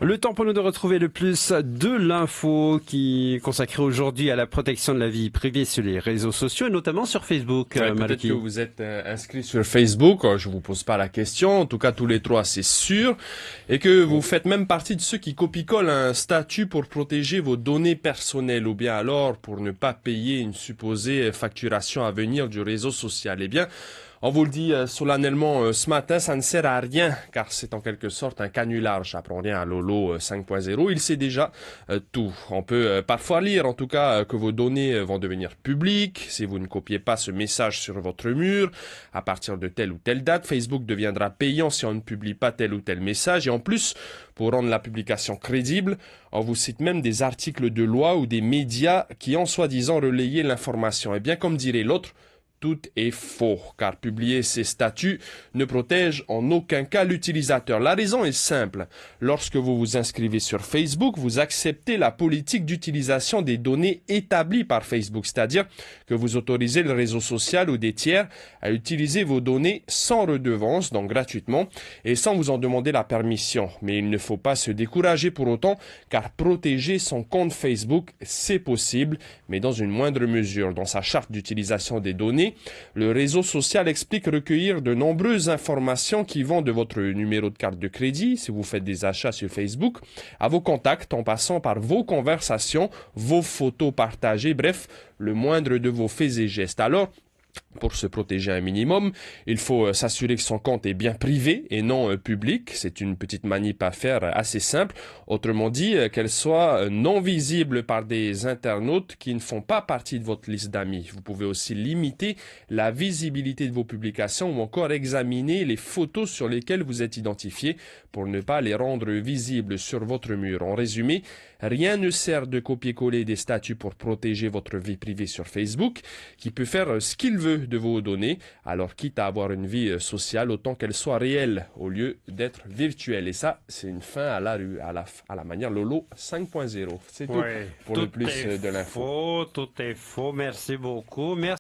Le temps pour nous de retrouver le plus de l'info qui est consacrée aujourd'hui à la protection de la vie privée sur les réseaux sociaux et notamment sur Facebook. Peut-être que vous êtes inscrit sur Facebook, je vous pose pas la question, en tout cas tous les trois c'est sûr, et que vous faites même partie de ceux qui copie-collent un statut pour protéger vos données personnelles ou bien alors pour ne pas payer une supposée facturation à venir du réseau social. Eh bien, on vous le dit solennellement ce matin, ça ne sert à rien car c'est en quelque sorte un canular. J'apprends rien à Lolo 5.0, il sait déjà tout. On peut parfois lire en tout cas que vos données vont devenir publiques si vous ne copiez pas ce message sur votre mur. À partir de telle ou telle date, Facebook deviendra payant si on ne publie pas tel ou tel message. Et en plus, pour rendre la publication crédible, on vous cite même des articles de loi ou des médias qui ont soi-disant relayé l'information. Et bien comme dirait l'autre, tout est faux, car publier ces statuts ne protège en aucun cas l'utilisateur. La raison est simple. Lorsque vous vous inscrivez sur Facebook, vous acceptez la politique d'utilisation des données établie par Facebook, c'est-à-dire que vous autorisez le réseau social ou des tiers à utiliser vos données sans redevance, donc gratuitement, et sans vous en demander la permission. Mais il ne faut pas se décourager pour autant, car protéger son compte Facebook, c'est possible, mais dans une moindre mesure. Dans sa charte d'utilisation des données, le réseau social explique recueillir de nombreuses informations qui vont de votre numéro de carte de crédit, si vous faites des achats sur Facebook, à vos contacts en passant par vos conversations, vos photos partagées, bref, le moindre de vos faits et gestes. Alors, pour se protéger un minimum, il faut s'assurer que son compte est bien privé et non public. C'est une petite manip à faire assez simple. Autrement dit, qu'elle soit non visible par des internautes qui ne font pas partie de votre liste d'amis. Vous pouvez aussi limiter la visibilité de vos publications ou encore examiner les photos sur lesquelles vous êtes identifié pour ne pas les rendre visibles sur votre mur. En résumé, rien ne sert de copier-coller des statuts pour protéger votre vie privée sur Facebook, qui peut faire ce qu'il veut de vos données, alors quitte à avoir une vie sociale, autant qu'elle soit réelle, au lieu d'être virtuelle. Et ça, c'est une fin à la rue, à la manière Lolo 5.0. C'est tout pour le plus de l'info. Tout est faux. Merci beaucoup. Merci.